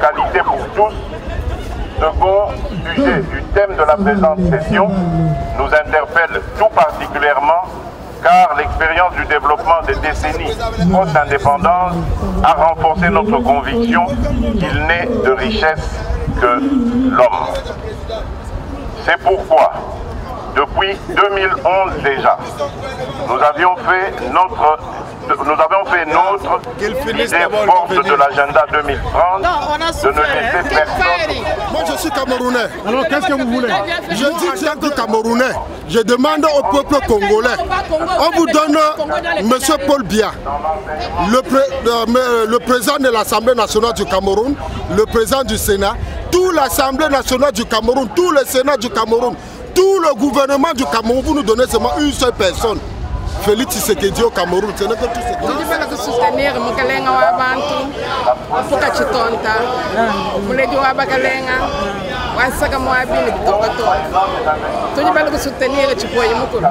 qualité pour tous, second sujet du thème de la présente session nous interpelle tout particulièrement car l'expérience du développement des décennies post-indépendance a renforcé notre conviction qu'il n'est de richesse que l'homme. C'est pourquoi, depuis 2011 déjà, nous avions fait notre idée forte de l'agenda 2030 de ne laisser personne. Moi je suis Camerounais. Alors qu'est-ce que vous voulez? Je dis en tant que Camerounais, je demande au peuple congolais, on vous donne M. Paul Biya, le président de l'Assemblée nationale du Cameroun, le président du Sénat, toute l'Assemblée nationale du Cameroun, tout le Sénat du Cameroun, tout le gouvernement du Cameroun, vous nous donnez seulement une seule personne. Félix Tshisekedi au Cameroun, ce n'est que tout ce que je soutenir Mukalenga wa bantu, Fuka Chitonta, Mulegi wa Bakalenga, Wasaka Moabili Tokoto. Tu vas le soutenir Chipoy Mukuru.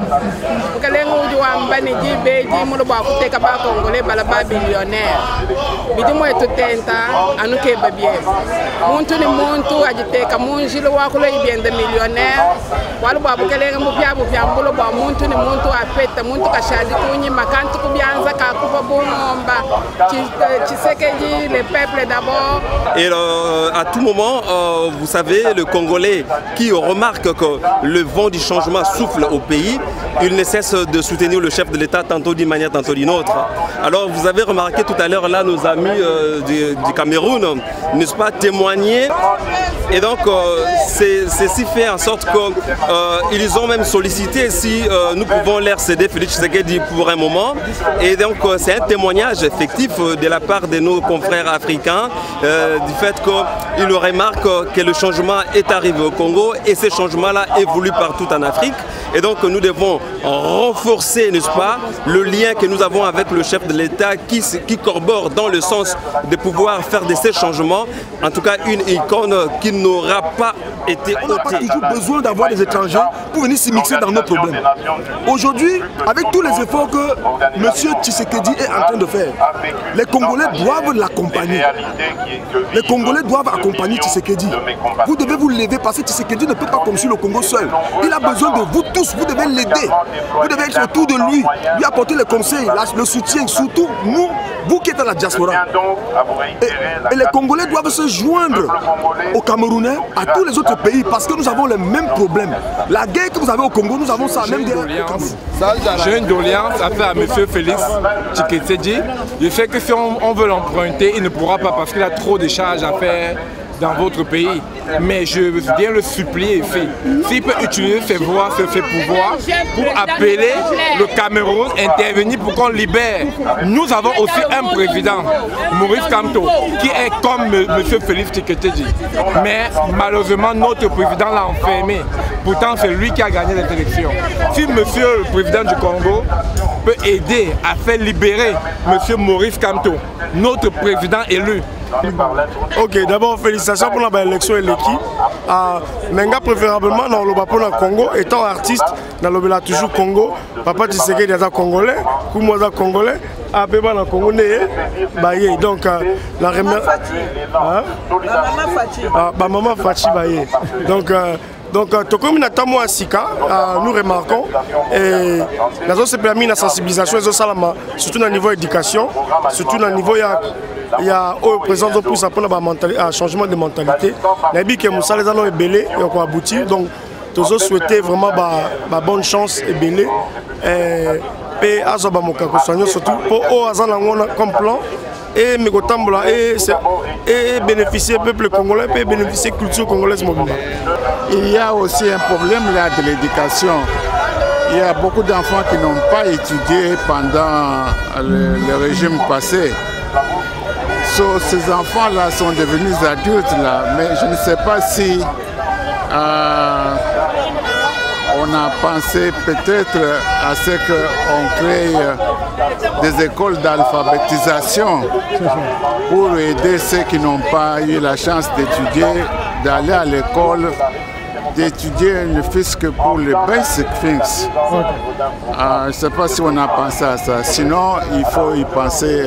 Mukalenga uji wa mbani jibe, jimulo ba kuteka ba Congolais balaba billionnaire. Bidimo etutenta anuke babie. Muntu ni muntu ajiteka munjilo wakule ibiende millionnaire. Walu ba Bukalenga mupya mbulo ba muntu ni muntu apeta muntu le peuple d'abord. Et à tout moment, vous savez, le Congolais qui remarque que le vent du changement souffle au pays, il ne cesse de soutenir le chef de l'État, tantôt d'une manière, tantôt d'une autre. Alors vous avez remarqué tout à l'heure là nos amis du Cameroun, n'est-ce pas, témoigner. Et donc ceci fait en sorte qu'ils ont même sollicité si nous pouvons leur céder Félix Tshisekedi pour un moment. Et donc c'est un témoignage effectif de la part de nos confrères africains du fait qu'ils remarquent que le changement est arrivé au Congo et ces changements-là évoluent partout en Afrique. Et donc nous devons renforcer, n'est-ce pas, le lien que nous avons avec le chef de l'État qui corrobore dans le sens de pouvoir faire de ces changements, en tout cas une icône qui n'aura pas été ôtée. On n'a pas toujours besoin d'avoir des étrangers pour venir s'immiscer dans nos problèmes. Aujourd'hui, avec tous les efforts que M. Tshisekedi est en train de faire, les Congolais doivent l'accompagner. Les Congolais doivent accompagner Tshisekedi. Vous devez vous lever parce que Tshisekedi ne peut pas construire le Congo seul. Il a besoin de vous tous, vous devez l'aider. Vous devez être autour de lui, lui apporter les conseils, le soutien, surtout nous, vous qui êtes à la diaspora. Et les Congolais doivent se joindre aux Camerounais, à tous les autres pays, parce que nous avons les mêmes problèmes. La guerre que vous avez au Congo, nous avons ça même guerre. J'ai une doléance à faire à M. Félix Tshisekedi. Le fait que si on veut l'emprunter, il ne pourra pas parce qu'il a trop de charges à faire dans votre pays. Mais je viens le supplier, s'il peut utiliser ses voix, ses pouvoirs pour appeler le Cameroun, intervenir pour qu'on libère. Nous avons aussi un président, Maurice Kamto, qui est comme M. Félix Tshisekedi. Mais malheureusement, notre président l'a enfermé. Pourtant, c'est lui qui a gagné les élections. Si M. le président du Congo peut aider à faire libérer M. Maurice Kamto, notre président élu. Ok, d'abord félicitations pour l'élection et l'équipe. Menga préférablement dans le Congo, étant artiste dans le toujours Congo, papa Tshisekedi est congolais, Koumoza congolais, Abeba dans Congo né, donc la remercie. Maman Fachi Baye. Donc, comme nous remarquons, et nous avons permis la sensibilisation, surtout au niveau éducation, surtout au niveau il y a au présent pour un changement de mentalité. Nous avons belé et on abouti. Donc, nous avons souhaité vraiment bonne chance et belé. Et surtout pour comme plan. Et bénéficier du peuple congolais et bénéficier de la culture congolaise mobile. Il y a aussi un problème là de l'éducation. Il y a beaucoup d'enfants qui n'ont pas étudié pendant le régime passé. Ces enfants-là sont devenus adultes là, mais je ne sais pas si on a pensé peut-être à ce qu'on crée des écoles d'alphabétisation pour aider ceux qui n'ont pas eu la chance d'étudier, d'aller à l'école d'étudier ne fût-ce que pour les basic things. Je ne sais pas si on a pensé à ça. Sinon, il faut y penser,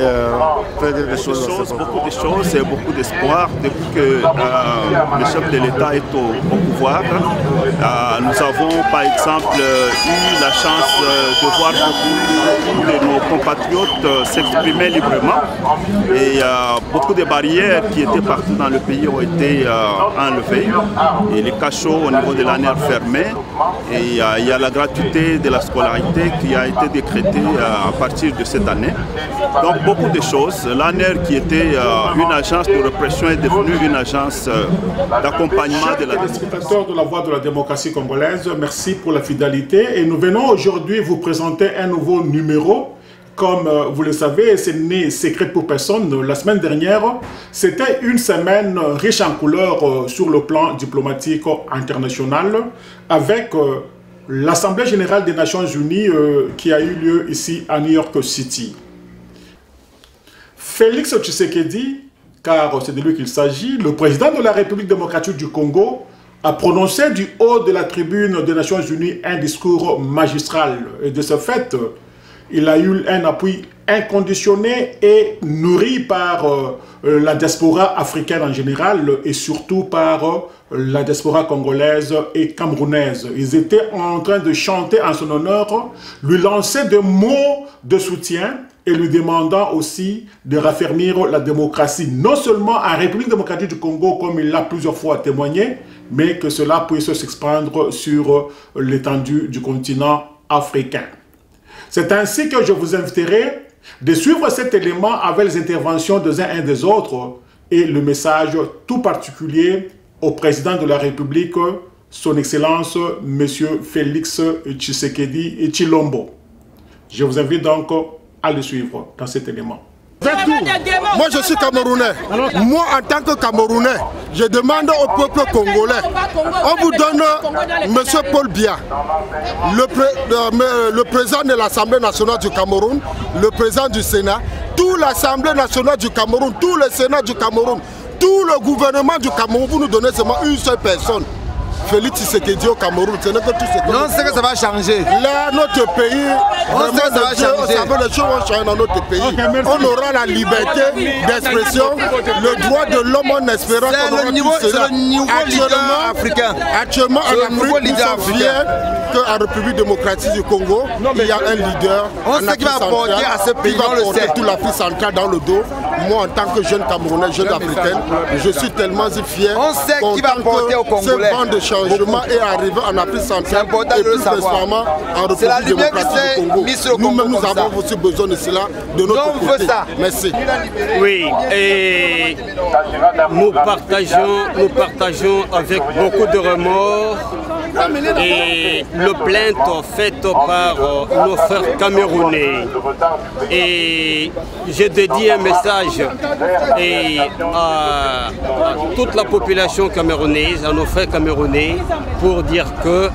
faire quelque chose. Beaucoup de choses et beaucoup d'espoir depuis que le chef de l'État est au pouvoir. Nous avons par exemple eu la chance de voir beaucoup de nos compatriotes s'exprimer librement. Et beaucoup de barrières qui étaient partout dans le pays ont été enlevées. Et les cachots au niveau de l'ANER fermés. Et il y a la gratuité de la scolarité qui a été décrétée à partir de cette année. Donc beaucoup de choses. L'ANER qui était une agence de répression est devenue une agence d'accompagnement de la téléspectateurs de la Voix de la démocratie congolaise, merci pour la fidélité. Et nous venons aujourd'hui vous présenter un nouveau numéro. Comme vous le savez, ce n'est secret pour personne. La semaine dernière, c'était une semaine riche en couleurs sur le plan diplomatique international avec l'Assemblée générale des Nations Unies qui a eu lieu ici à New York City. Félix Tshisekedi, car c'est de lui qu'il s'agit, le président de la République démocratique du Congo, a prononcé du haut de la tribune des Nations Unies un discours magistral. Et de ce fait, il a eu un appui inconditionné et nourri par la diaspora africaine en général et surtout par la diaspora congolaise et camerounaise. Ils étaient en train de chanter en son honneur, lui lancer des mots de soutien et lui demandant aussi de raffermir la démocratie, non seulement en République démocratique du Congo, comme il l'a plusieurs fois témoigné, mais que cela puisse s'expandre sur l'étendue du continent africain. C'est ainsi que je vous inviterai de suivre cet élément avec les interventions des uns et des autres et le message tout particulier au président de la République, son Excellence, M. Félix Tshisekedi Tshilombo. Je vous invite donc à le suivre dans cet élément. Moi je suis Camerounais. Moi en tant que Camerounais, je demande au peuple congolais, on vous donne M. Paul Biya, le président de l'Assemblée nationale du Cameroun, le président du Sénat, toute l'Assemblée nationale du Cameroun, tout le Sénat du Cameroun, tout le gouvernement du Cameroun, vous nous donnez seulement une seule personne. Félix Tshisekedi au Cameroun, ce n'est que tout ce que non, c'est que ça va changer. Là, notre pays, vraiment, les choses vont changer dans notre pays. On aura la liberté d'expression, le droit de l'homme en espérant qu'on aura tout cela. Actuellement, en Afrique, nous sommes fiers qu'en République démocratique du Congo, il y a un leader en Afrique centrale qui va porter toute l'Afrique centrale dans le dos. Moi, en tant que jeune Camerounais, jeune Africain, je suis tellement fier que ce vent de changement est arrivé en Afrique centrale et plus spécialement en République démocratique du Congo. Nous-mêmes, nous avons aussi besoin de cela de notre côté. Merci. Oui, et nous partageons avec beaucoup de remords et le plainte faite par nos frères camerounais. Et je dédie un message à toute la population camerounaise, à nos frères camerounais, pour dire que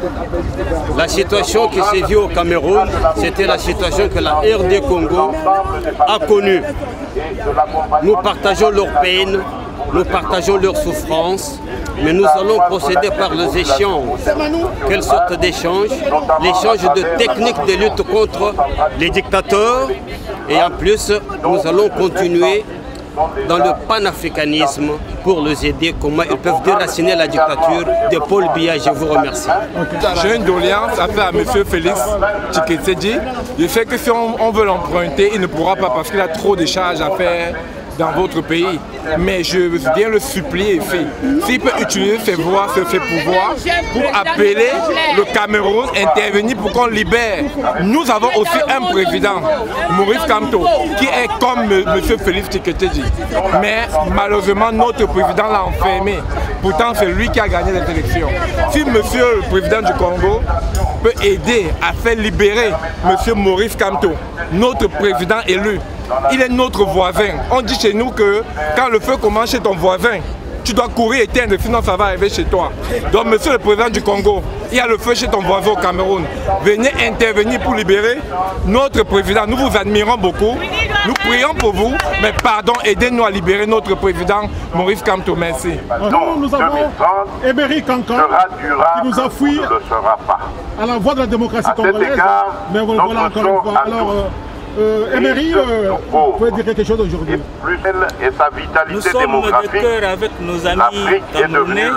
la situation qui s'est vue au Cameroun, c'était la situation que la RD Congo a connue. Nous partageons leurs peines, nous partageons leurs souffrances, mais nous allons procéder par les échanges. Quelle sorte d'échange? L'échange de techniques de lutte contre les dictateurs. Et en plus, nous allons continuer dans le panafricanisme pour les aider, comment ils peuvent déraciner la dictature de Paul Biya. Je vous remercie. J'ai une doléance à faire à M. Félix Tshisekedi. Le fait que si on veut l'emprunter, il ne pourra pas parce qu'il a trop de charges à faire dans votre pays. Mais je viens le supplier, s'il peut utiliser ses voix, ses pouvoirs pour appeler le Cameroun, intervenir pour qu'on libère. Nous avons aussi un président, Maurice Kamto, qui est comme M. Félix Tshisekedi. Mais malheureusement, notre président l'a enfermé. Pourtant, c'est lui qui a gagné les élections. Si M. le président du Congo peut aider à faire libérer M. Maurice Kamto, notre président élu, il est notre voisin. On dit chez nous que quand le feu commence chez ton voisin, tu dois courir éteindre, sinon ça va arriver chez toi. Donc, monsieur le président du Congo, il y a le feu chez ton voisin au Cameroun. Venez intervenir pour libérer notre président. Nous vous admirons beaucoup. Nous prions pour vous, mais pardon, aidez-nous à libérer notre président Maurice Kamto. Merci. Nous avons Emery Kankan qui nous a fui à la voie de la démocratie congolaise. Mais voilà encore une fois. Alors, Emery, vous pouvez dire quelque chose aujourd'hui? Nous sommes de cœur avec nos amis camerounais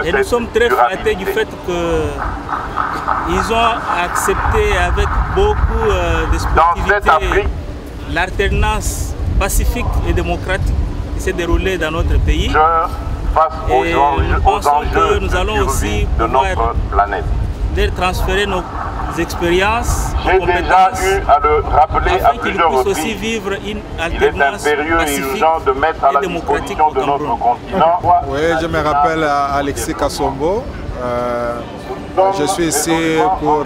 et nous sommes très flattés du fait qu'ils ont accepté avec beaucoup de sportivité l'alternance pacifique et démocratique qui s'est déroulée dans notre pays. Et nous pensons que nous allons aussi pouvoir leur transférer nos expériences, nos compétences, afin qu'ils puissent aussi vivre une alternance pacifique et démocratique au Cameroun. Oui, je me rappelle Alexis Kassombo. Je suis ici pour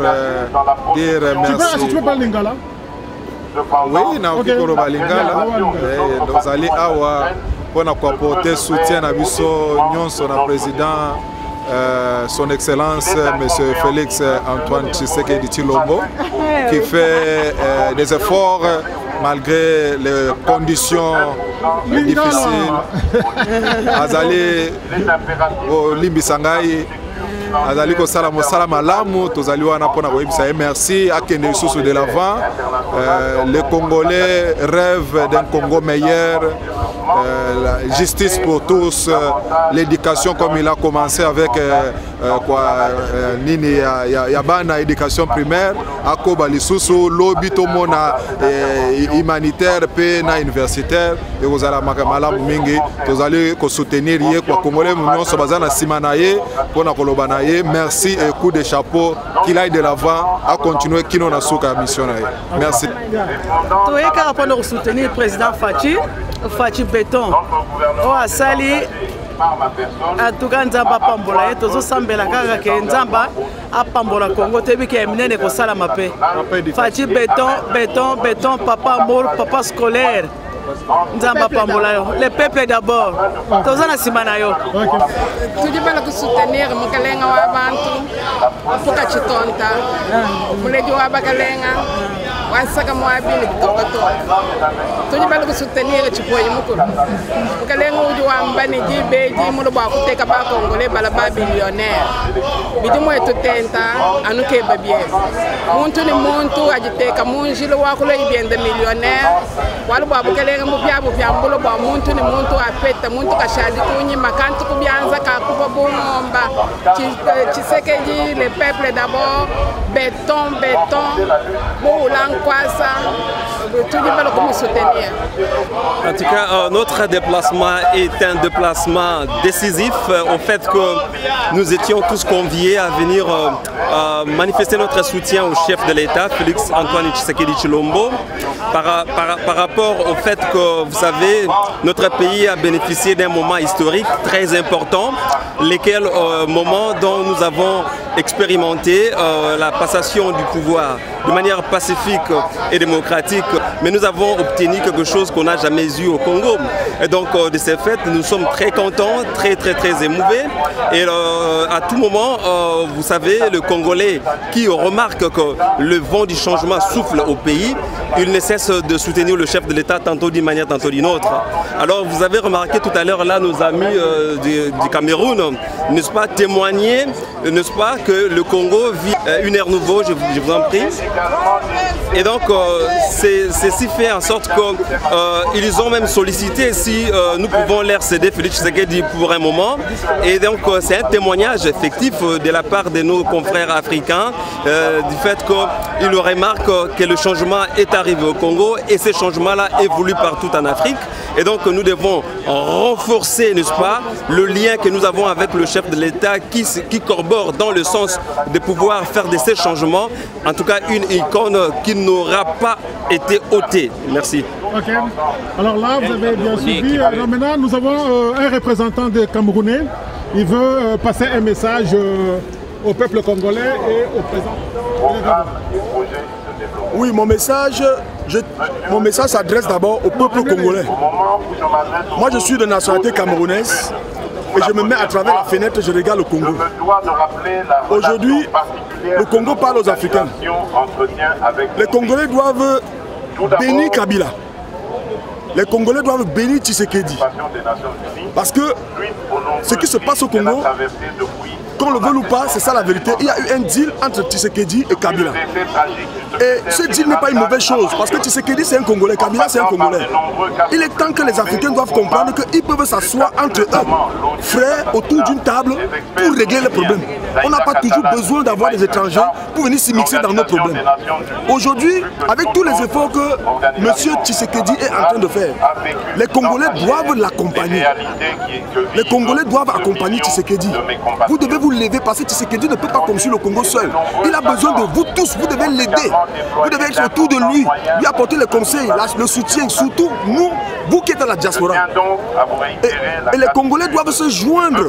dire merci. Tu peux parler lingala? Oui, naoki koloba lingala. Tozali awa mpona koapporter soutien na biso nyonso na président son Excellence M. Félix Antoine Tshisekedi Tshilombo, qui fait des efforts malgré les conditions difficiles. Azali limbisa ngai azali kosala mosala malamu tozali wana mpona koyebisa ye merci akende lisusu de l'avant. Les Congolais rêvent d'un Congo meilleur, la justice pour tous, l'éducation comme il a commencé avec nini ya bana éducation primaire akoba lisusu lobi tomona humanitaire pe na universitaire ekozala malamu mingi tozali ko soutenir ye kwa Congolais nyonso baza na sima na ye mpona koloba na ye merci et coup de chapeau qu'il aille de l'avant à continuer kino na suka mission na ye. Merci. Toyeka rapona soutenir le président Fachi Béton o asali atuka nzamba pambola ye tozosambela kaka ke nzamba apambola Congo tebi ke minene kosalama pe Fachi Béton papa amour papa scolaire nzamba pambola yo le peuple d'abord toza na sima na yo tujibala kusoutenir mukalenga wa bantu mpuka chitonta muleji wa bakalenga wasaka mwabili bitokoto tujibala kusoutenir chipoyi mukulu mukalenga uju wa mbani jibeji mulo bwa kuteka ba Congolais bala ba billionnaire bidimu etutenta anuke babie muntu ni muntu ajiteka munjilo wakulo ibiende millionnaire walu bwa bukalenga mubyabu byambulo bwa muntu ni muntu apeta muntu kashadi kunyi makantu kubyanza kakuba bumomba Tshisekedi le peuple d'abord béton boulankwasa tout le monde comme soutenir. En tout cas, notre déplacement est un déplacement décisif au fait que nous étions tous conviés à venir manifester notre soutien au chef de l'État, Félix Antoine Tshisekedi Tshilombo, par rapport au fait que, vous savez, notre pays a bénéficié d'un moment historique très important, lequel moment dont nous avons expérimenté la passation du pouvoir de manière pacifique et démocratique, mais nous avons obtenu quelque chose qu'on n'a jamais eu au Congo. Et donc de ces faits, nous sommes très contents, très émouvés. Et à tout moment, vous savez, le Congolais qui remarque que le vent du changement souffle au pays, il ne cesse de soutenir le chef de l'État, tantôt d'une manière, tantôt d'une autre. Alors vous avez remarqué tout à l'heure là nos amis du Cameroun, n'est-ce pas, témoigner, n'est-ce pas, que le Congo vit une ère nouveau, je vous en prie. Et donc ceci fait en sorte qu'ils ont même sollicité si nous pouvons leur céder Félix Tshisekedi pour un moment. Et donc c'est un témoignage effectif de la part de nos confrères africains du fait qu'ils remarquent que le changement est arrivé au Congo et ces changements-là évoluent partout en Afrique. Et donc nous devons renforcer, n'est-ce pas, le lien que nous avons avec le chef de l'État qui corrobore dans le sens de pouvoir faire de ces changements, en tout cas une icône qui n'aura pas été ôtée. Merci. Ok. Alors là, vous avez bien suivi. Alors maintenant, nous avons un représentant des Camerounais. Il veut passer un message au peuple congolais et au président. Oui, mon message mon message s'adresse d'abord au peuple congolais. Moi, je suis de nationalité camerounaise et je me mets à travers la fenêtre, je regarde le Congo. Aujourd'hui, le Congo parle aux Africains. Les Congolais doivent bénir Kabila. Les Congolais doivent bénir Tshisekedi. Parce que ce qui se passe au Congo, qu'on le veut ou pas, c'est ça la vérité. Il y a eu un deal entre Tshisekedi et Kabila. Et ce deal n'est pas une mauvaise chose, parce que Tshisekedi c'est un Congolais, Kabila c'est un Congolais. Il est temps que les Africains doivent comprendre qu'ils peuvent s'asseoir entre eux, frères, autour d'une table, pour régler les problèmes. On n'a pas toujours besoin d'avoir des étrangers pour venir s'immiscer dans nos problèmes. Aujourd'hui, avec tous les efforts que M. Tshisekedi est en train de faire, les Congolais doivent l'accompagner. Les Congolais doivent accompagner Tshisekedi. Vous devez vous lever parce que Tshisekedi ne peut pas construire le Congo seul. Il a besoin de vous tous, vous devez l'aider. Vous devez être autour de lui, lui apporter les conseils, le soutien, surtout nous, vous qui êtes à la diaspora. Et les Congolais doivent se joindre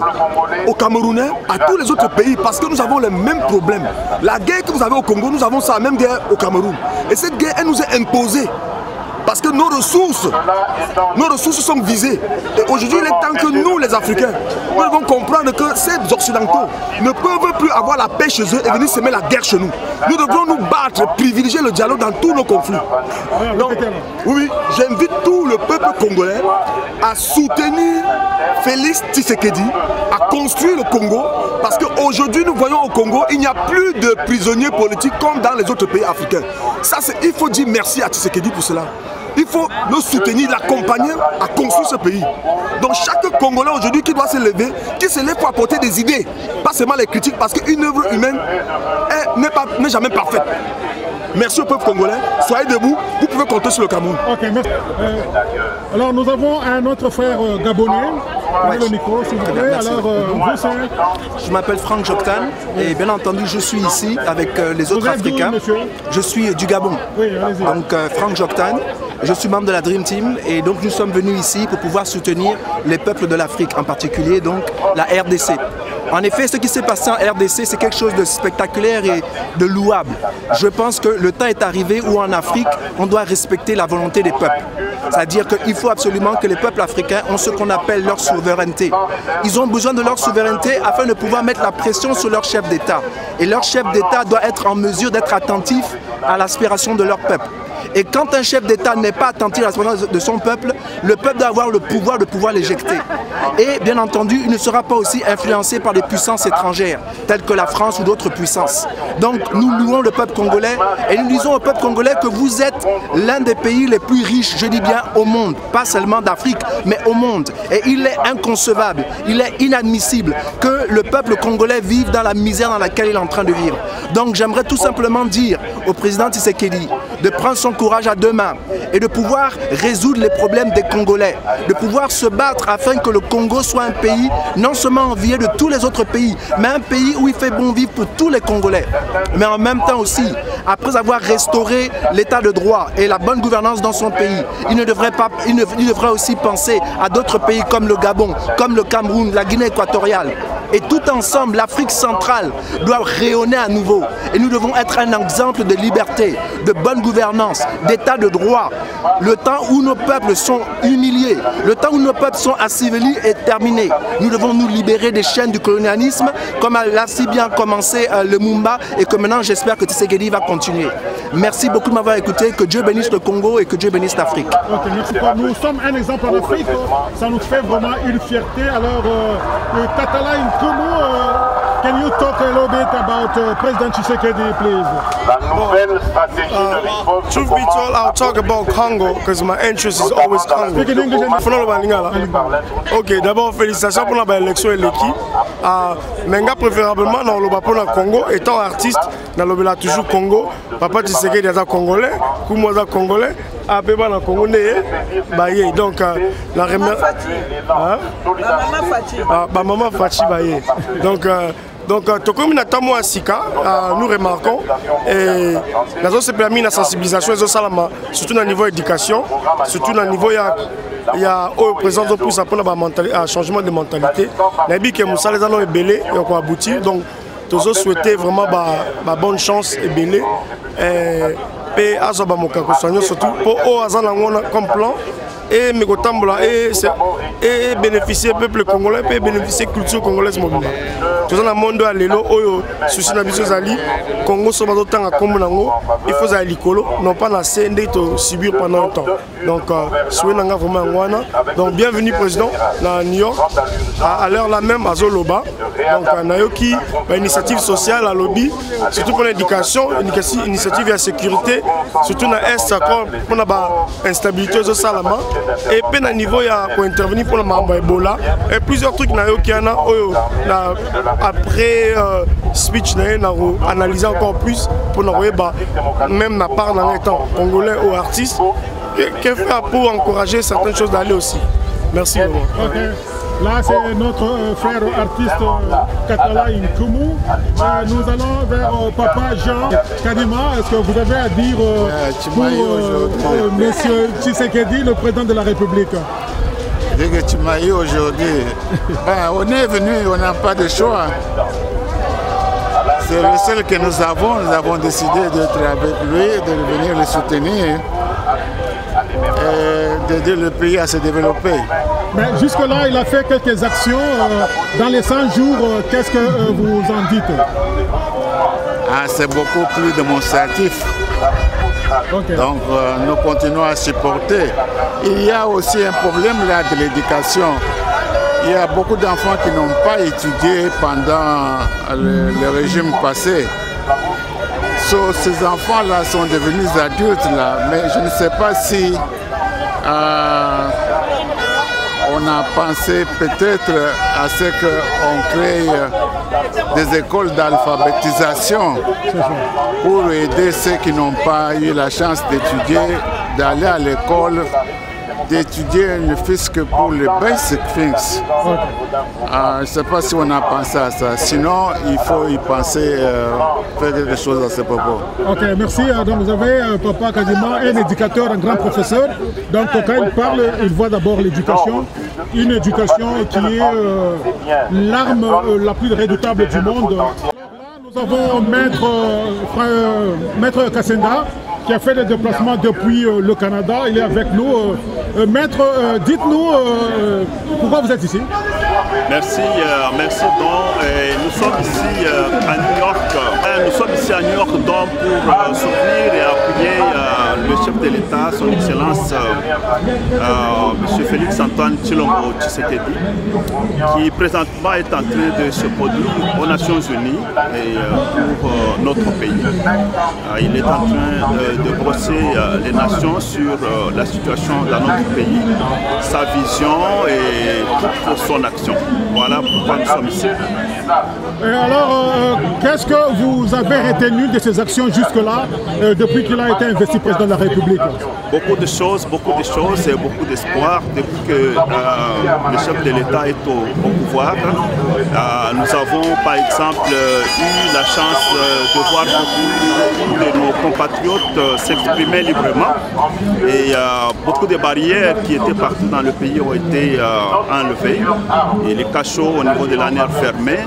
aux Camerounais, à tous les autres pays, parce que nous avons les mêmes problèmes. La guerre que vous avez au Congo, nous avons ça, la même guerre au Cameroun. Et cette guerre, elle nous est imposée. Parce que nos ressources sont visées. Et aujourd'hui, il est temps que nous, les Africains, nous devons comprendre que ces Occidentaux ne peuvent plus avoir la paix chez eux et venir semer la guerre chez nous. Nous devons nous battre, privilégier le dialogue dans tous nos conflits. Donc, oui, j'invite tout le peuple congolais à soutenir Félix Tshisekedi, à construire le Congo, parce qu'aujourd'hui, nous voyons au Congo, il n'y a plus de prisonniers politiques comme dans les autres pays africains. Ça, il faut dire merci à Tshisekedi pour cela. Il faut le soutenir, l'accompagner à construire ce pays. Donc chaque Congolais aujourd'hui qui doit se lever, qui se lève pour apporter des idées, pas seulement les critiques, parce qu'une œuvre humaine n'est jamais parfaite. Merci au peuple congolais, soyez debout, vous pouvez compter sur le Cameroun. Ok, merci. Alors nous avons un autre frère gabonais, ouais. Le micro s'il vous plaît. Alors vous c'est... Je m'appelle Franck Joktan et bien entendu je suis ici avec les autres Africains. Je suis du Gabon, oui, donc Franck Joktan. Je suis membre de la Dream Team et donc nous sommes venus ici pour pouvoir soutenir les peuples de l'Afrique, en particulier donc la RDC. En effet, ce qui s'est passé en RDC, c'est quelque chose de spectaculaire et de louable. Je pense que le temps est arrivé où en Afrique, on doit respecter la volonté des peuples. C'est-à-dire qu'il faut absolument que les peuples africains ont ce qu'on appelle leur souveraineté. Ils ont besoin de leur souveraineté afin de pouvoir mettre la pression sur leur chef d'État. Et leur chef d'État doit être en mesure d'être attentif à l'aspiration de leur peuple. Et quand un chef d'État n'est pas attentif à l'aspiration de son peuple, le peuple doit avoir le pouvoir de pouvoir l'éjecter. Et bien entendu, il ne sera pas aussi influencé par des puissances étrangères, telles que la France ou d'autres puissances. Donc nous louons le peuple congolais et nous disons au peuple congolais que vous êtes l'un des pays les plus riches, je dis bien au monde, pas seulement d'Afrique, mais au monde. Et il est inconcevable, il est inadmissible que le peuple congolais vive dans la misère dans laquelle il est en train de vivre. Donc j'aimerais tout simplement dire au président Tshisekedi de prendre son courage à deux mains et de pouvoir résoudre les problèmes des Congolais, de pouvoir se battre afin que le Congo soit un pays non seulement envié de tous les autres pays, mais un pays où il fait bon vivre pour tous les Congolais. Mais en même temps aussi, après avoir restauré l'état de droit et la bonne gouvernance dans son pays, il devrait aussi penser à d'autres pays comme le Gabon, comme le Cameroun, la Guinée équatoriale. Et tout ensemble, l'Afrique centrale doit rayonner à nouveau. Et nous devons être un exemple de liberté, de bonne gouvernance, d'état de droit. Le temps où nos peuples sont humiliés, le temps où nos peuples sont asservis est terminé. Nous devons nous libérer des chaînes du colonialisme, comme l'a si bien commencé le Mumba, et que maintenant j'espère que Tshisekedi va continuer. Merci beaucoup de m'avoir écouté, que Dieu bénisse le Congo et que Dieu bénisse l'Afrique. Okay, merci. Nous sommes un exemple en Afrique, ça nous fait vraiment une fierté. Alors, Tatala can you talk a little bit about President Tshisekedi, please? Truth be told, I'll talk about Congo because my interest is always Congo. Ok, d'abord félicitations pour l'élection et l'équipe. Mais préférablement dans le Congo, étant artiste, dans le toujours Congo, Papa Tshisekedi est congolais, Koumoza congolais, Abeba na Congo né, donc la remercie. Maman Fachi Baye. Donc, Tokomi Natamo Asika, nous remarquons, et nous avons permis la sensibilisation, surtout au niveau éducation, surtout au niveau il y a au présent plus un changement de mentalité. Nous avons les années belé et on aboutir. Donc, nous avons souhaité vraiment bonne chance et belé. pe azoba mokako soignon surtout pour o azana ngona comme plan et Mekotambola et bénéficier peuple congolais et bénéficier culture congolaise mobile. Tout dans le monde à l'élo oyo souci na biso zali Congo so bazo tanga kombo nango il faut za likolo non pas na CND to subir pendant un temps. Donc souhait nanga vraiment ngwana. Donc bienvenue président na New York à l'heure là même à Zoloba. Donc nayoki initiative sociale à lobby surtout pour l'éducation, initiative de sécurité surtout na est encore pour la instabilité aux salama. Et puis à niveau pour intervenir pour le membre Ebola et plusieurs trucs après speech analyser encore plus pour nous même la part dans étant congolais ou artistes qu'est-ce faire pour encourager certaines choses d'aller aussi. Merci beaucoup. Okay. Là, c'est notre frère artiste Katala Nkumu. Nous allons vers Papa Jean Kadima. Est-ce que vous avez à dire pour Monsieur Tshisekedi, le président de la République? Tu m'as eu aujourd'hui. On est venu, on n'a pas de choix. C'est le seul que nous avons décidé d'être avec lui, de venir le soutenir et d'aider le pays à se développer. Mais jusque-là, il a fait quelques actions dans les 100 jours. Qu'est-ce que vous en dites? C'est beaucoup plus démonstratif. Okay. Donc nous continuons à supporter. Il y a aussi un problème là de l'éducation. Il y a beaucoup d'enfants qui n'ont pas étudié pendant le régime passé. Ces enfants-là sont devenus adultes là, mais je ne sais pas si on a pensé peut-être à ce qu'on crée des écoles d'alphabétisation pour aider ceux qui n'ont pas eu la chance d'étudier, d'aller à l'école, d'étudier ne fût-ce que pour le basic things. Je ne sais pas si on a pensé à ça. Sinon, il faut y penser, faire quelque chose à ce propos. Ok, merci. Donc vous avez Papa Kadima, un éducateur, un grand professeur. Donc quand il parle, il voit d'abord l'éducation. Une éducation qui est l'arme la plus redoutable du monde. Nous avons Maître Kassenda qui a fait des déplacements depuis le Canada. Il est avec nous. Maître, dites-nous pourquoi vous êtes ici. Merci, merci donc. Nous sommes ici à New York. Nous sommes ici à New York donc pour soutenir et appuyer le chef de l'État, son Excellence M. Félix Antoine Tshilombo Tshisekedi, qui présentement est en train de se produire aux Nations Unies et pour notre pays. Il est en train de brosser les nations sur la situation dans notre pays, sa vision et toute son action. Voilà pourquoi nous sommes ici. Et alors, qu'est-ce que vous avez retenu de ces actions jusque-là, depuis qu'il a été investi président de la République? Beaucoup de choses et beaucoup d'espoir. Depuis que le chef de l'État est au pouvoir, nous avons par exemple eu la chance de voir beaucoup de nos compatriotes s'exprimer librement. Et beaucoup de barrières qui étaient partout dans le pays ont été enlevées. Et les cachots au niveau de l'ANER fermés.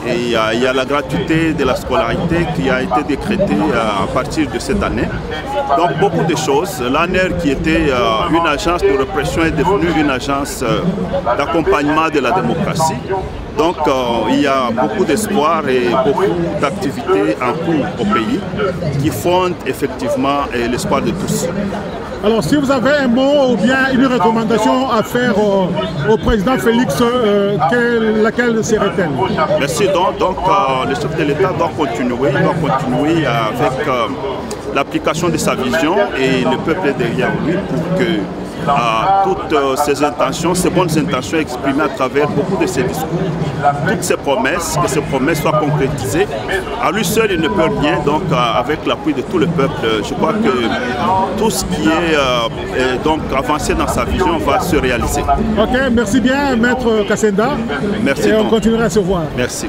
Et il y a la gratuité de la scolarité qui a été décrétée à partir de cette année. Donc beaucoup de choses. L'ANER qui était une agence de répression est devenue une agence d'accompagnement de la démocratie. Donc il y a beaucoup d'espoir et beaucoup d'activités en cours au pays qui fondent effectivement l'espoir de tous. Alors si vous avez un mot ou bien une recommandation à faire au président Félix, laquelle serait-elle? Merci. Donc le chef de l'État doit continuer avec l'application de sa vision et le peuple derrière lui pour que toutes ces intentions, ces bonnes intentions exprimées à travers beaucoup de ses discours, toutes ces promesses, que ces promesses soient concrétisées. À lui seul, il ne peut rien, donc avec l'appui de tout le peuple, je crois que tout ce qui est donc avancé dans sa vision va se réaliser. Ok, merci bien, Maître Kassenda. Merci. Et on continuera à se voir. Merci.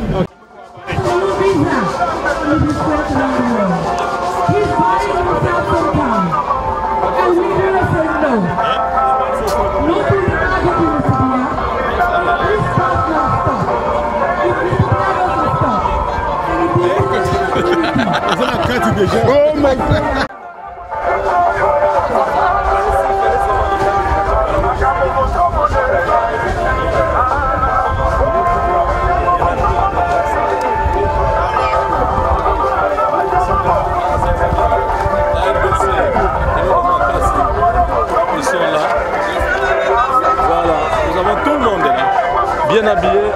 Okay. Oh my God. bien habillés.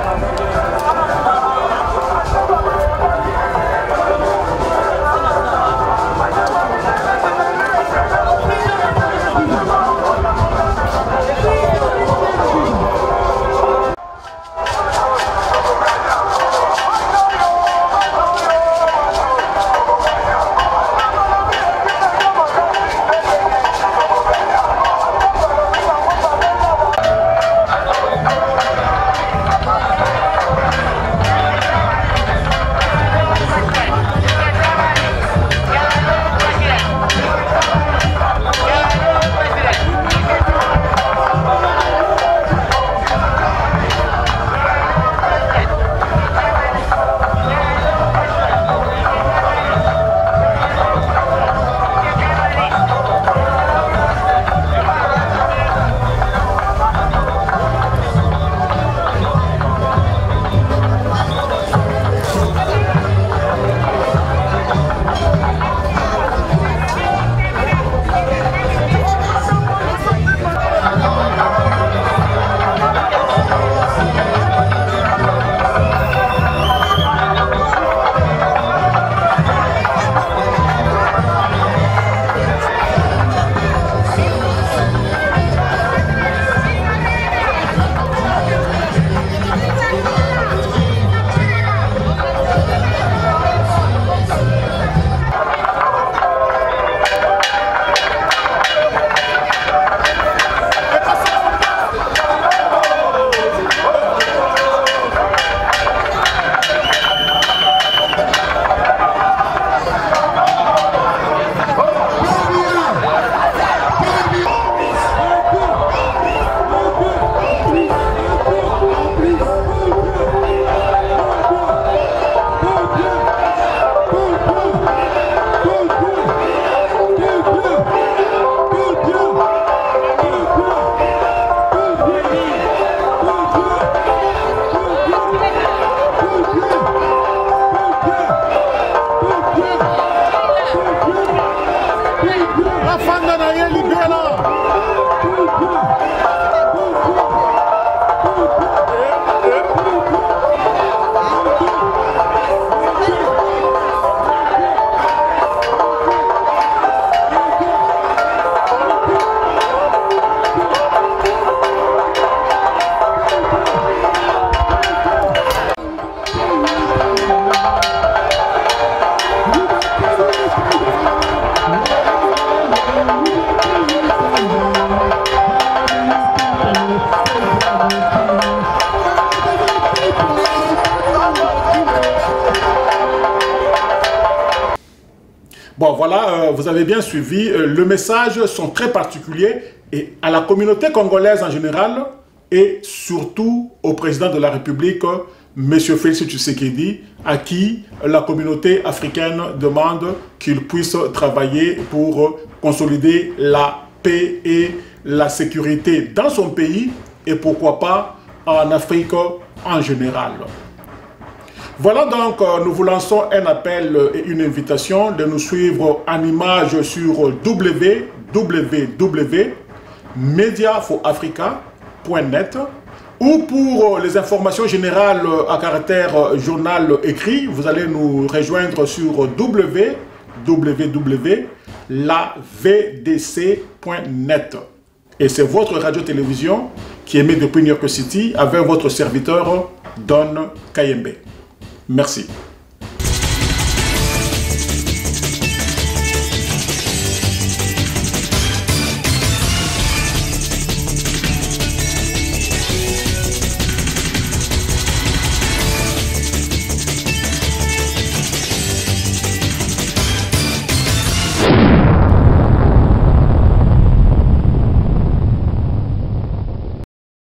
Bon, voilà, vous avez bien suivi. Le message sont très particuliers et à la communauté congolaise en général et surtout au président de la République, M. Félix Tshisekedi, à qui la communauté africaine demande qu'il puisse travailler pour consolider la paix et la sécurité dans son pays et pourquoi pas en Afrique en général. Voilà donc, nous vous lançons un appel et une invitation de nous suivre en image sur www.mediaforafrica.net ou pour les informations générales à caractère journal écrit, vous allez nous rejoindre sur www.lavdc.net. Et c'est votre radio-télévision qui émet depuis New York City avec votre serviteur Don Kayembe. Merci.